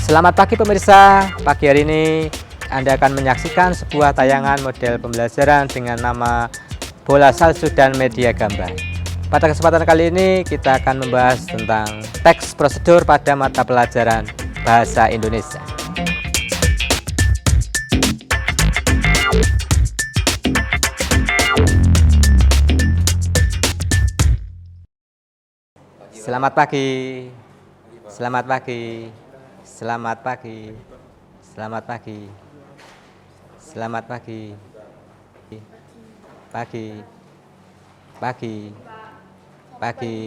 Selamat pagi pemirsa, pagi hari ini Anda akan menyaksikan sebuah tayangan model pembelajaran dengan nama Bola Salju dan Media Gambar. Pada kesempatan kali ini kita akan membahas tentang teks prosedur pada mata pelajaran Bahasa Indonesia. Selamat pagi. Selamat pagi. Selamat pagi. Selamat pagi. Selamat pagi. Pagi. Pagi. Pagi.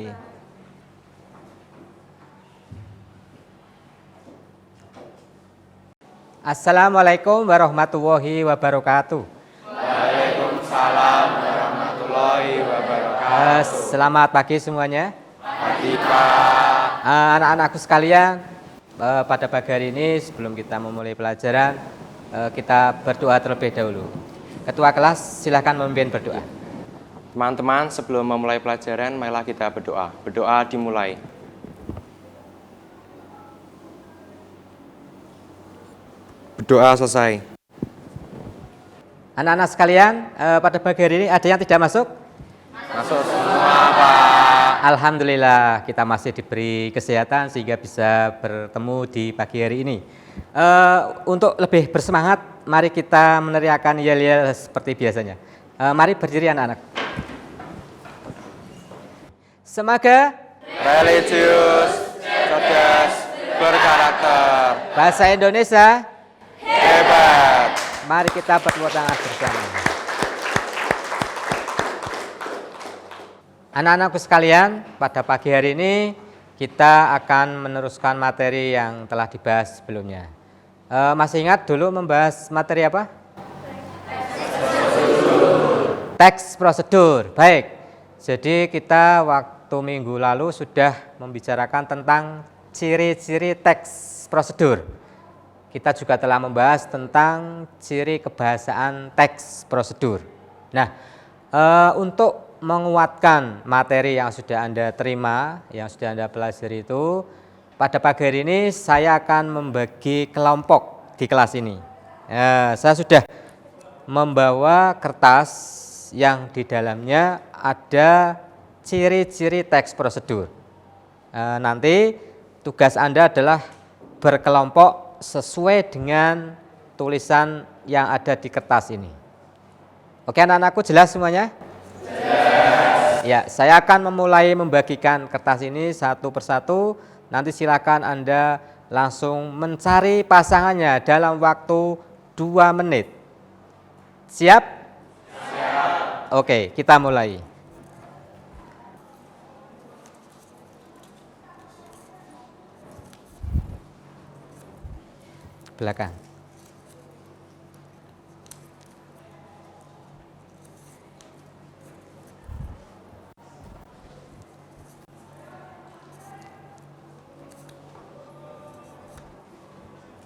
Assalamualaikum warahmatullahi wabarakatuh. Waalaikumsalam warahmatullahi wabarakatuh. Selamat pagi semuanya. Pagi Pak. Anak-anakku sekalian, pada pagi hari ini sebelum kita memulai pelajaran, kita berdoa terlebih dahulu. Ketua kelas silakan memimpin berdoa. Teman-teman, sebelum memulai pelajaran, marilah kita berdoa. Berdoa dimulai. Berdoa selesai. Anak-anak sekalian, pada pagi hari ini ada yang tidak masuk? Masuk semua Pak. Alhamdulillah kita masih diberi kesehatan sehingga bisa bertemu di pagi hari ini. Untuk lebih bersemangat, mari kita meneriakkan yel-yel seperti biasanya. Mari berdiri anak-anak. Semoga Religius, cerdas, berkarakter, bahasa Indonesia hebat. Mari kita bertepuk tangan bersama. Anak-anakku sekalian, pada pagi hari ini kita akan meneruskan materi yang telah dibahas sebelumnya. Masih ingat dulu membahas materi apa? Teks prosedur. Baik. Jadi kita waktu minggu lalu sudah membicarakan tentang ciri-ciri teks prosedur. Kita juga telah membahas tentang ciri kebahasaan teks prosedur. Nah, untuk menguatkan materi yang sudah Anda terima, yang sudah Anda pelajari itu, pada pagi hari ini saya akan membagi kelompok di kelas ini. Saya sudah membawa kertas yang di dalamnya ada ciri-ciri teks prosedur. Nanti tugas Anda adalah berkelompok sesuai dengan tulisan yang ada di kertas ini. Oke anak-anakku, jelas semuanya? Ya, saya akan memulai membagikan kertas ini satu persatu. Nanti silakan Anda langsung mencari pasangannya dalam waktu 2 menit. Siap? Siap. Oke, kita mulai. Belakang.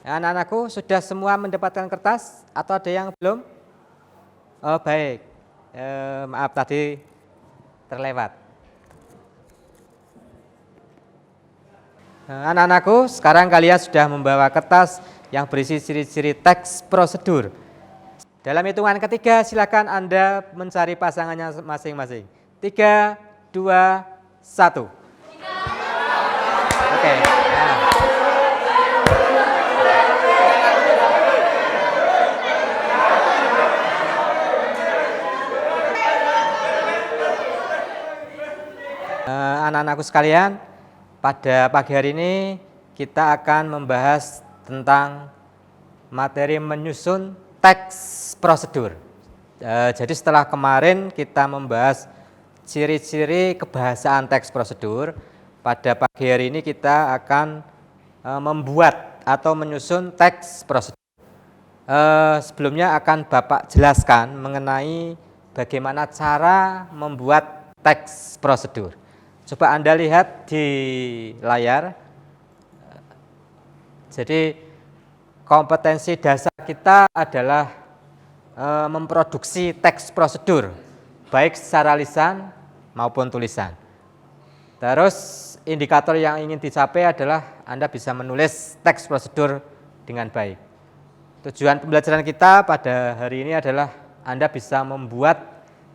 Anak-anakku sudah semua mendapatkan kertas atau ada yang belum? Oh baik, maaf tadi terlewat. Anak-anakku, sekarang kalian sudah membawa kertas yang berisi ciri-ciri teks prosedur. Dalam hitungan ketiga silakan Anda mencari pasangannya masing-masing. 3, 2, 1. Oke. Anak-anakku sekalian, pada pagi hari ini kita akan membahas tentang materi menyusun teks prosedur. Jadi setelah kemarin kita membahas ciri-ciri kebahasaan teks prosedur, pada pagi hari ini kita akan membuat atau menyusun teks prosedur. Sebelumnya akan Bapak jelaskan mengenai bagaimana cara membuat teks prosedur. Coba Anda lihat di layar. Jadi kompetensi dasar kita adalah memproduksi teks prosedur, baik secara lisan maupun tulisan. Terus indikator yang ingin dicapai adalah Anda bisa menulis teks prosedur dengan baik. Tujuan pembelajaran kita pada hari ini adalah Anda bisa membuat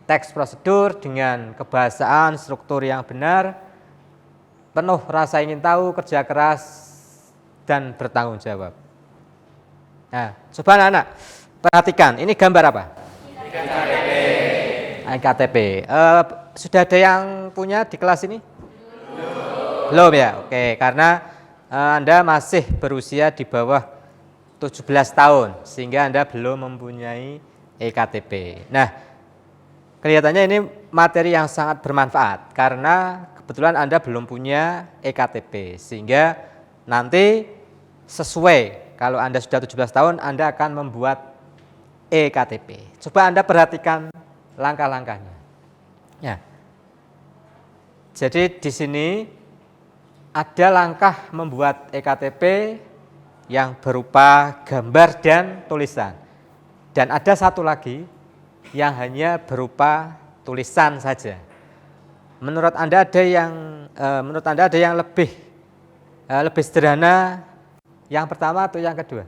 teks prosedur dengan kebahasaan, struktur yang benar, penuh rasa ingin tahu, kerja keras, dan bertanggung jawab. Nah, coba anak-anak perhatikan, ini gambar apa? EKTP. Sudah ada yang punya di kelas ini? Belum ya? Oke, karena Anda masih berusia di bawah 17 tahun, sehingga Anda belum mempunyai EKTP. Nah, kelihatannya ini materi yang sangat bermanfaat, karena kebetulan Anda belum punya EKTP, sehingga nanti sesuai kalau Anda sudah 17 tahun, Anda akan membuat EKTP. Coba Anda perhatikan langkah-langkahnya. Ya. Jadi di sini ada langkah membuat EKTP yang berupa gambar dan tulisan. Dan ada satu lagi yang hanya berupa tulisan saja. Menurut Anda ada yang lebih sederhana, yang pertama atau yang kedua?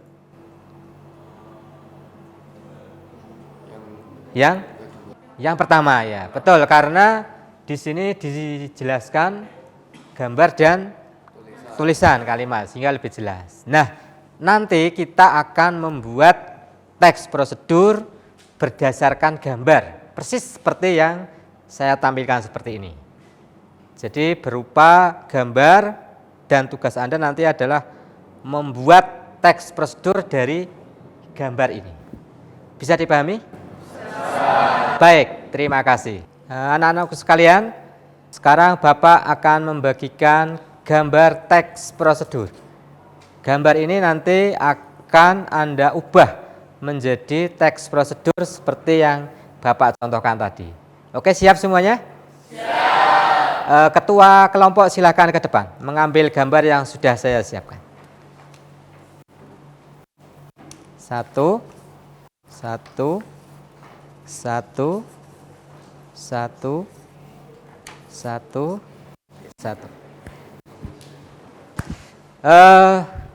Yang pertama ya, betul, karena di sini dijelaskan gambar dan tulisan kalimat sehingga lebih jelas. Nah, nanti kita akan membuat teks prosedur berdasarkan gambar, persis seperti yang saya tampilkan seperti ini. Jadi berupa gambar, dan tugas Anda nanti adalah membuat teks prosedur dari gambar ini. Bisa dipahami? Baik, terima kasih. Anak-anakku sekalian, sekarang Bapak akan membagikan gambar teks prosedur. Gambar ini nanti akan Anda ubah menjadi teks prosedur seperti yang Bapak contohkan tadi. Oke, siap semuanya? Siap. Ketua kelompok silakan ke depan mengambil gambar yang sudah saya siapkan. Satu.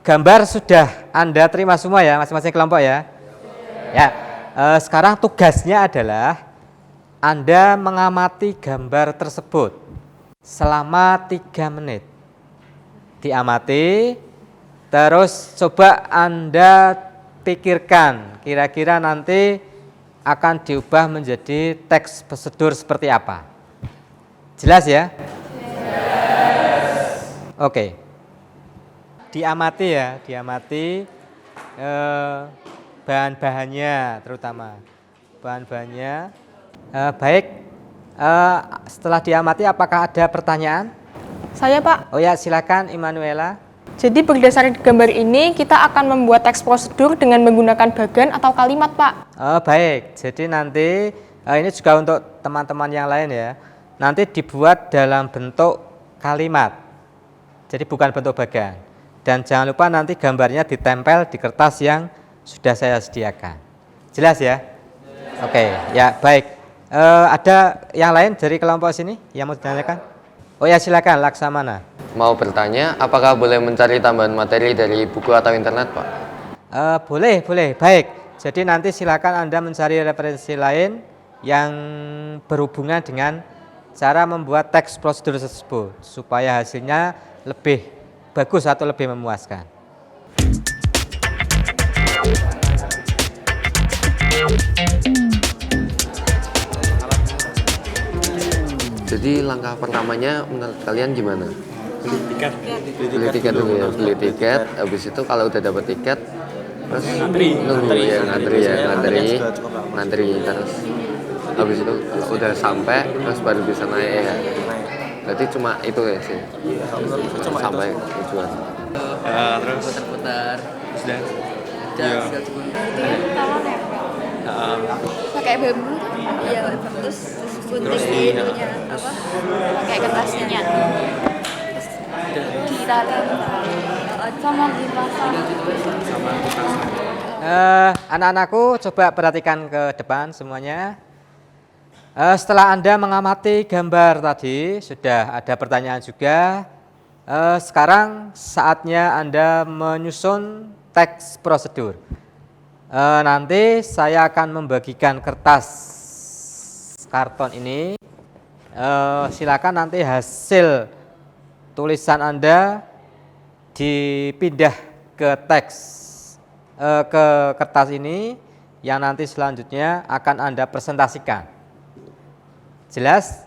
Gambar sudah Anda terima semua ya, masing-masing kelompok ya. Ya. Sekarang tugasnya adalah Anda mengamati gambar tersebut selama 3 menit. Diamati, terus coba Anda pikirkan kira-kira nanti akan diubah menjadi teks prosedur seperti apa. Jelas ya? Yes. Oke. Diamati ya, bahan-bahannya terutama. Bahan-bahannya. Baik, setelah diamati apakah ada pertanyaan? Saya, Pak. Oh ya, silakan Immanuela. Jadi berdasarkan gambar ini kita akan membuat teks prosedur dengan menggunakan bagan atau kalimat, Pak. Baik, jadi nanti ini juga untuk teman-teman yang lain ya. Nanti dibuat dalam bentuk kalimat, jadi bukan bentuk bagan. Dan jangan lupa nanti gambarnya ditempel di kertas yang sudah saya sediakan. Jelas ya? Oke, ya baik. Ada yang lain dari kelompok sini yang mau ditanyakan? Oh ya, silakan Laksamana. Mau bertanya, apakah boleh mencari tambahan materi dari buku atau internet, Pak? Boleh. Baik, jadi nanti silakan Anda mencari referensi lain yang berhubungan dengan cara membuat teks prosedur tersebut, supaya hasilnya lebih bagus atau lebih memuaskan. Jadi langkah pertamanya menurut kalian gimana? Beli tiket dulu ya, beli tiket. Habis itu kalau udah dapat tiket, terus ngantri terus. Habis itu kalau udah sampai, terus baru bisa naik ya. Berarti cuma itu ya sih. Sampai tujuan. Terus putar-putar sudah. Pakai bambu, iya, terus gunting ininya apa? Pakai kertasnya. Ditarik sama dipasang. Anak-anakku coba perhatikan ke depan semuanya. Setelah Anda mengamati gambar tadi, sudah ada pertanyaan juga. Sekarang saatnya Anda menyusun teks prosedur. Nanti saya akan membagikan kertas karton ini. Silakan nanti hasil tulisan Anda dipindah ke teks, ke kertas ini yang nanti selanjutnya akan Anda presentasikan. Jelas?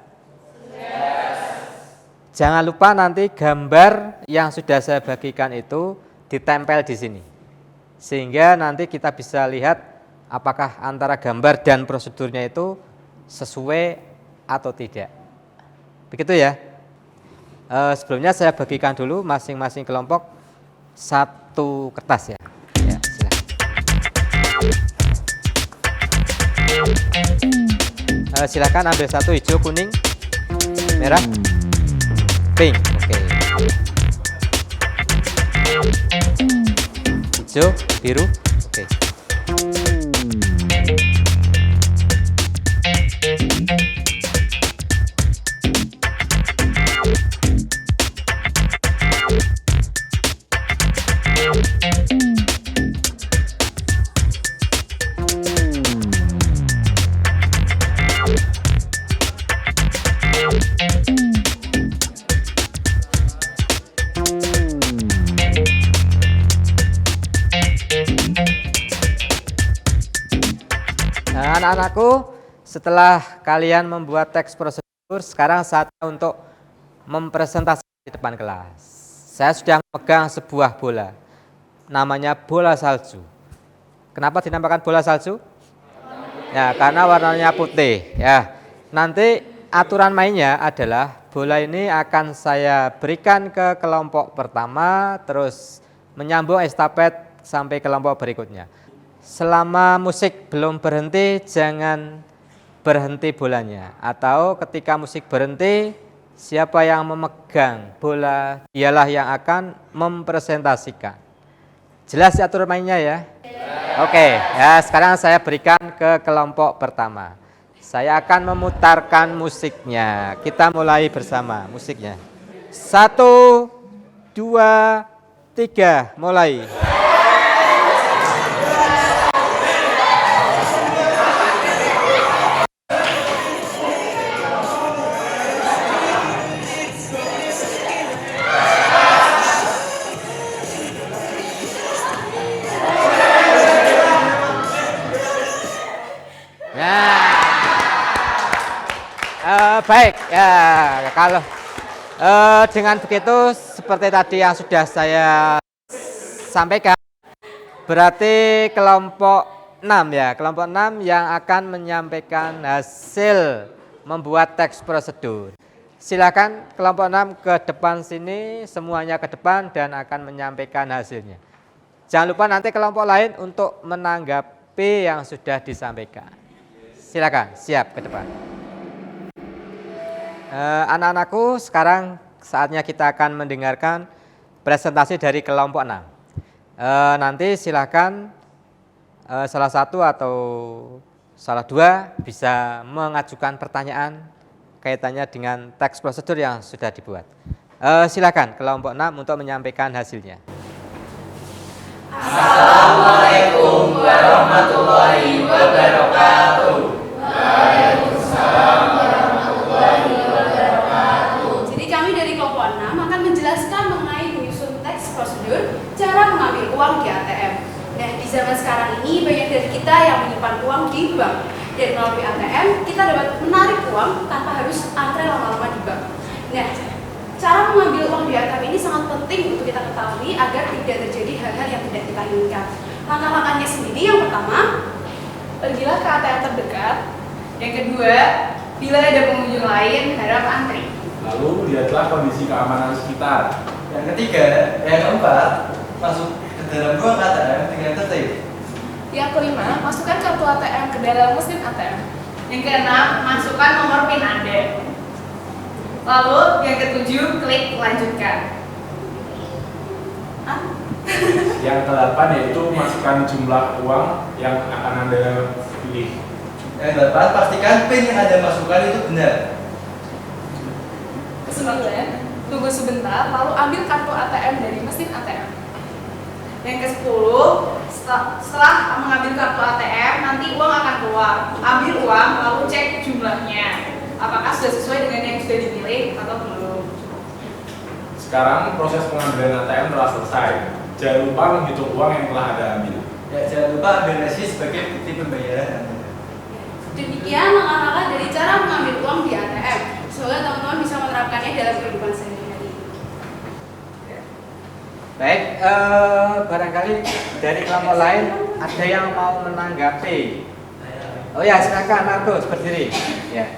Jangan lupa nanti gambar yang sudah saya bagikan itu ditempel di sini. Sehingga nanti kita bisa lihat apakah antara gambar dan prosedurnya itu sesuai atau tidak. Begitu ya. Sebelumnya saya bagikan dulu masing-masing kelompok satu kertas ya. Ya, silakan. Silakan ambil satu hijau, kuning, merah, pink. Oke. Hijau, biru. Oke. Anak-anakku, setelah kalian membuat teks prosedur, sekarang saatnya untuk mempresentasikan di depan kelas. Saya sudah memegang sebuah bola, namanya bola salju. Kenapa dinamakan bola salju? Ya, karena warnanya putih. Ya, nanti aturan mainnya adalah bola ini akan saya berikan ke kelompok pertama, terus menyambung estafet sampai kelompok berikutnya. Selama musik belum berhenti, jangan berhenti bolanya. Atau ketika musik berhenti, siapa yang memegang bola, dialah yang akan mempresentasikan. Jelas aturan mainnya ya? Oke, ya sekarang saya berikan ke kelompok pertama. Saya akan memutarkan musiknya. Kita mulai bersama musiknya. 1, 2, 3, mulai. Baik, ya kalau dengan begitu seperti tadi yang sudah saya sampaikan, berarti kelompok 6 ya, kelompok 6 yang akan menyampaikan hasil membuat teks prosedur. Silakan kelompok 6 ke depan sini, semuanya ke depan dan akan menyampaikan hasilnya. Jangan lupa nanti kelompok lain untuk menanggapi yang sudah disampaikan. Silakan, siap ke depan. Anak-anakku, sekarang saatnya kita akan mendengarkan presentasi dari kelompok 6. Nanti silakan salah satu atau salah dua bisa mengajukan pertanyaan kaitannya dengan teks prosedur yang sudah dibuat. Silakan kelompok 6 untuk menyampaikan hasilnya. Assalamualaikum warahmatullahi wabarakatuh. Waalaikumsalam warahmatullahi wabarakatuh. Jadi kami dari kelompok 6 akan menjelaskan mengenai menyusun teks prosedur cara mengambil uang di ATM. Nah, di zaman sekarang ini banyak dari kita yang menyimpan uang di bank. Dan melalui ATM kita dapat menarik uang tanpa harus antre lama-lama di bank. Nah, cara mengambil uang di ATM ini sangat penting untuk kita ketahui agar tidak terjadi hal-hal yang tidak kita inginkan. Langkah-langkahnya sendiri, yang pertama, pergilah ke ATM terdekat. Yang kedua, bila ada pengunjung lain, harap antri. Lalu lihatlah kondisi keamanan sekitar. Yang ketiga, yang keempat, masuk ke dalam ruang ATM dengan tertib. Yang kelima, masukkan kartu ATM ke dalam mesin ATM. Yang keenam, masukkan nomor PIN Anda. Lalu yang ketujuh, klik lanjutkan. Yang ke-8 yaitu masukkan jumlah uang yang akan Anda pilih. Yang ke-8, pastikan PIN yang Anda masukkan itu benar. Ke-9, tunggu sebentar lalu ambil kartu ATM dari mesin ATM. Yang ke-10, setelah mengambil kartu ATM, nanti uang akan keluar. Ambil uang lalu cek jumlahnya. Apakah sudah sesuai dengan yang sudah dipilih atau belum? Sekarang proses pengambilan ATM telah selesai. Jangan lupa menghitung uang yang telah Anda ambil. Ya, jangan lupa ambil resi sebagai bukti pembayaran Anda. Demikian langkah-langkah dari cara mengambil uang di ATM. Semoga teman-teman bisa menerapkannya dalam kehidupan sehari-hari. Baik, barangkali dari kelompok lain ada yang mau menanggapi. Oh ya, silakan Markus berdiri. Ya.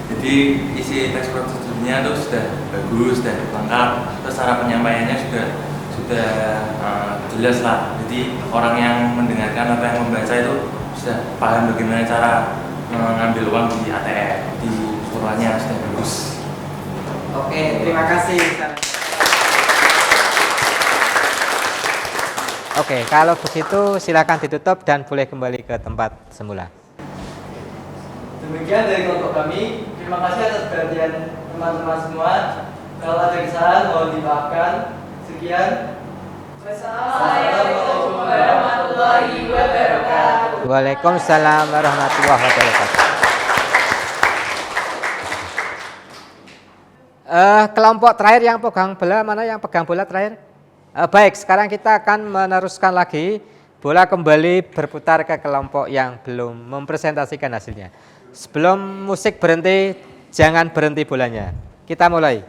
Jadi isi teks prosedurnya itu sudah bagus dan lengkap, terus cara penyampaiannya sudah jelas lah. Jadi orang yang mendengarkan atau yang membaca itu sudah paham bagaimana cara mengambil uang di ATM, di suratnya sudah bagus. Oke, terima kasih. Oke, kalau begitu silakan ditutup dan boleh kembali ke tempat semula. Demikian dari kelompok kami. Terima kasih atas perhatian teman-teman semua. Kalau ada kesalahan mohon dimaafkan. Sekian. Wassalamualaikum warahmatullahi wabarakatuh. Waalaikumsalam warahmatullahi wabarakatuh. Kelompok terakhir yang pegang bola, mana yang pegang bola terakhir? Baik, sekarang kita akan meneruskan lagi. Bola kembali berputar ke kelompok yang belum mempresentasikan hasilnya. Sebelum musik berhenti, jangan berhenti bolanya. Kita mulai.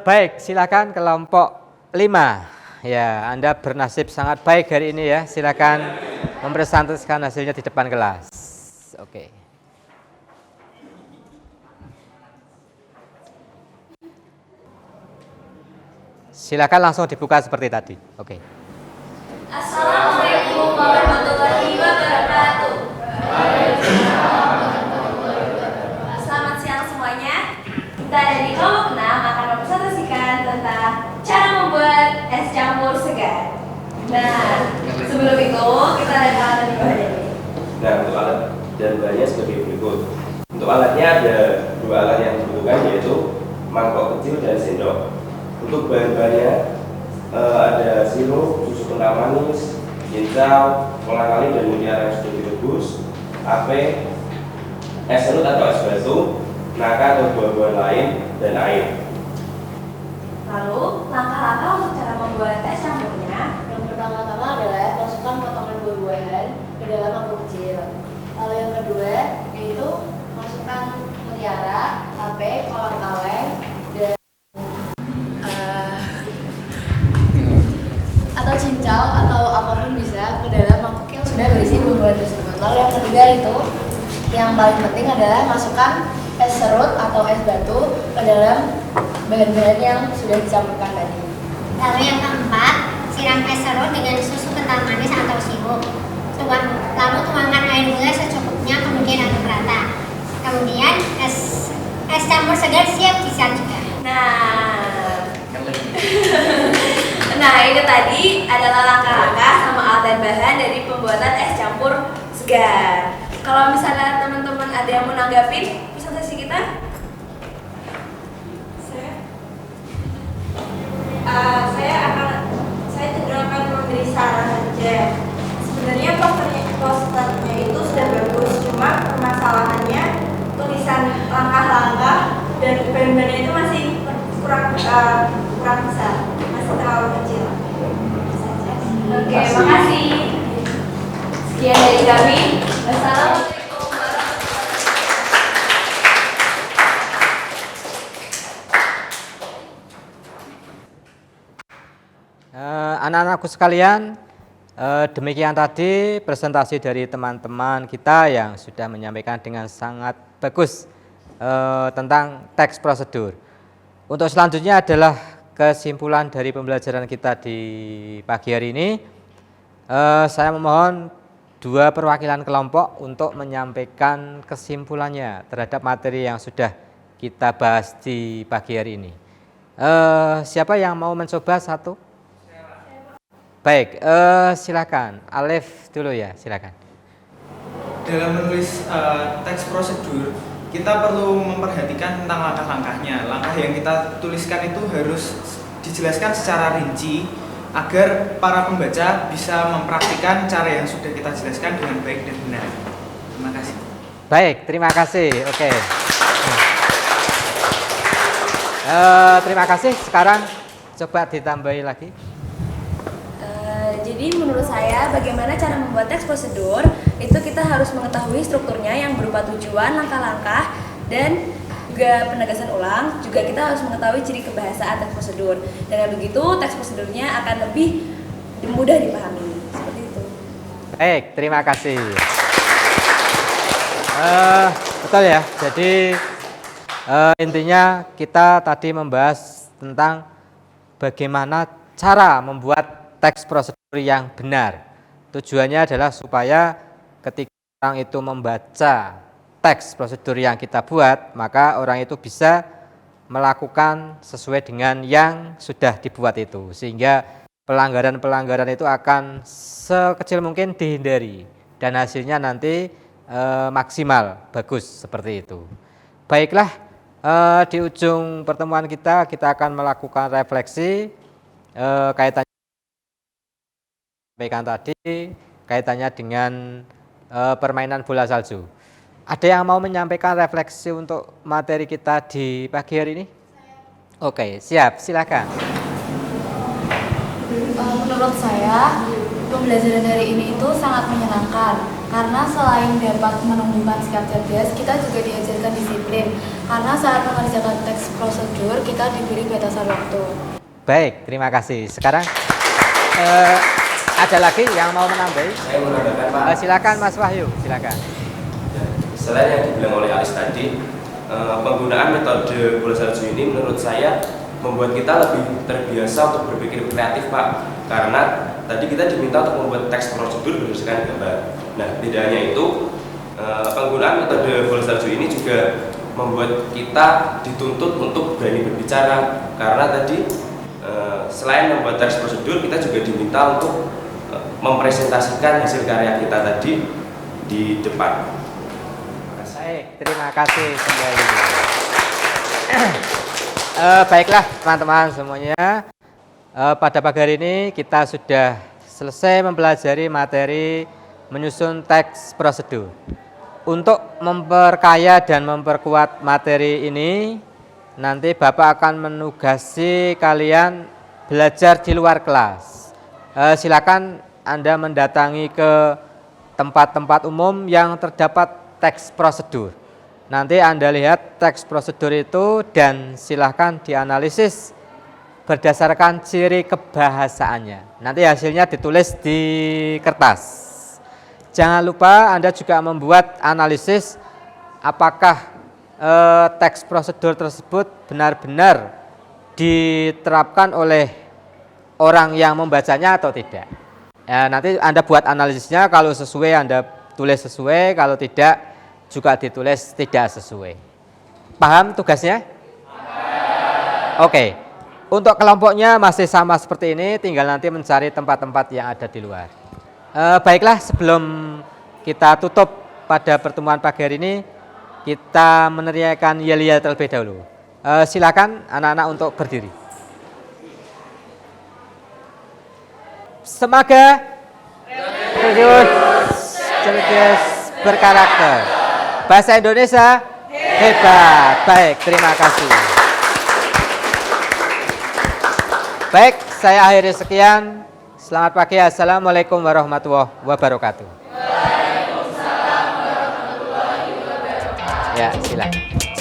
Baik, silakan kelompok 5. Ya, Anda bernasib sangat baik hari ini ya. Silakan mempresentasikan hasilnya di depan kelas. Oke. Silakan langsung dibuka seperti tadi. Oke. Assalamualaikum warahmatullahi wabarakatuh. Selamat siang semuanya. Kita dari kelompok 6 akan mempresentasikan tentang cara membuat es campur segar. Nah, sebelum itu kita lihat alat dan bahannya. Nah, untuk alat dan bahannya sebagai berikut. Untuk alatnya ada 2 alat yang dibutuhkan, yaitu mangkok kecil dan sendok. Untuk bahan-bahannya ada sirup, susu kental manis, ginsal, kolang kaling dan mutiara yang sudah direbus, ape, es serut atau es batu, nangka atau buah-buahan lain, dan air. Lalu, langkah-langkah untuk cara membuat es campurnya. Yang pertama-tama adalah masukkan potongan buah-buahan ke dalam mangkok kecil. Lalu yang kedua yaitu masukkan mutiara, ape, kolang kaling, dan atau cincau atau apapun bisa ke dalam mangkok yang sudah berisi buah-buahan tersebut. Lalu yang ketiga itu yang paling penting adalah masukkan es serut atau es batu ke dalam bahan-bahan yang sudah dicampurkan tadi. Lalu yang keempat, siram es serut dengan susu kental manis atau sirup. Lalu tuangkan air gula secukupnya, kemudian aduk rata. Kemudian es campur segar siap disajikan. Nah, ini tadi adalah langkah-langkah sama alat dan bahan dari pembuatan es campur segar. Kalau misalnya teman-teman ada yang mau nanggapin presentasi kita? Saya cenderung akan memberi saran saja. Sebenarnya posternya itu sudah bagus, cuma permasalahannya tulisan langkah-langkah dan bahan-bahannya itu masih kurang besar, masih terlalu kecil. Oke, makasih. Sekian dari kami. Wassalamualaikum warahmatullahi wabarakatuh. Anak-anakku sekalian, demikian tadi presentasi dari teman-teman kita yang sudah menyampaikan dengan sangat bagus tentang teks prosedur. Untuk selanjutnya adalah kesimpulan dari pembelajaran kita di pagi hari ini. Saya memohon 2 perwakilan kelompok untuk menyampaikan kesimpulannya terhadap materi yang sudah kita bahas di pagi hari ini. Siapa yang mau mencoba satu? Baik, silakan. Alif dulu ya, silakan. Dalam menulis teks prosedur, kita perlu memperhatikan tentang langkah-langkahnya. Langkah yang kita tuliskan itu harus dijelaskan secara rinci agar para pembaca bisa mempraktikkan cara yang sudah kita jelaskan dengan baik dan benar. Terima kasih. Baik, terima kasih. Oke. Terima kasih. Sekarang coba ditambahi lagi. Jadi menurut saya bagaimana cara membuat teks prosedur itu kita harus mengetahui strukturnya yang berupa tujuan, langkah-langkah, dan juga penegasan ulang. Juga kita harus mengetahui ciri kebahasaan teks prosedur. Dengan begitu teks prosedurnya akan lebih mudah dipahami. Seperti itu. Baik, terima kasih. Betul ya. Jadi intinya kita tadi membahas tentang bagaimana cara membuat teks prosedur yang benar. Tujuannya adalah supaya ketika orang itu membaca teks prosedur yang kita buat, maka orang itu bisa melakukan sesuai dengan yang sudah dibuat itu, sehingga pelanggaran-pelanggaran itu akan sekecil mungkin dihindari dan hasilnya nanti maksimal, bagus seperti itu. Baiklah, di ujung pertemuan kita akan melakukan refleksi kaitannya kaitannya dengan permainan bola salju. Ada yang mau menyampaikan refleksi untuk materi kita di pagi hari ini? Oke, siap, silakan. Menurut saya, pembelajaran hari ini itu sangat menyenangkan karena selain dapat menumbuhkan sikap cerdas, kita juga diajarkan disiplin. Karena saat mengerjakan teks prosedur, kita diberi batasan waktu. Baik, terima kasih. Sekarang ada lagi yang mau menambahi? Saya menambahkan, Pak. Silakan Mas Wahyu, silakan. Selain yang dibilang oleh Alis tadi, penggunaan metode bola salju ini menurut saya membuat kita lebih terbiasa untuk berpikir kreatif, Pak. Karena tadi kita diminta untuk membuat teks prosedur berdasarkan gambar. Nah, tidak hanya itu, penggunaan metode bola salju ini juga membuat kita dituntut untuk berani berbicara. Karena tadi selain membuat teks prosedur, kita juga diminta untuk mempresentasikan hasil karya kita tadi di depan. Baik, terima kasih kembali. Baiklah teman-teman semuanya, pada pagi hari ini kita sudah selesai mempelajari materi menyusun teks prosedur. Untuk memperkaya dan memperkuat materi ini, nanti Bapak akan menugasi kalian belajar di luar kelas. Silakan Anda mendatangi ke tempat-tempat umum yang terdapat teks prosedur. Nanti Anda lihat teks prosedur itu dan silakan dianalisis berdasarkan ciri kebahasaannya. Nanti hasilnya ditulis di kertas. Jangan lupa Anda juga membuat analisis apakah teks prosedur tersebut benar-benar diterapkan oleh orang yang membacanya atau tidak. Ya, nanti Anda buat analisisnya, kalau sesuai Anda tulis sesuai, kalau tidak juga ditulis tidak sesuai. Paham tugasnya? Oke. Untuk kelompoknya masih sama seperti ini, tinggal nanti mencari tempat-tempat yang ada di luar. Baiklah, sebelum kita tutup pada pertemuan pagi hari ini, kita meneriakan yel-yel terlebih dahulu. Silakan anak-anak untuk berdiri. Semoga cerdas berkarakter. Bahasa Indonesia hebat. Baik, terima kasih. Baik, saya akhiri sekian. Selamat pagi. Assalamualaikum warahmatullahi wabarakatuh. Waalaikumsalam warahmatullahi wabarakatuh. Ya, silakan.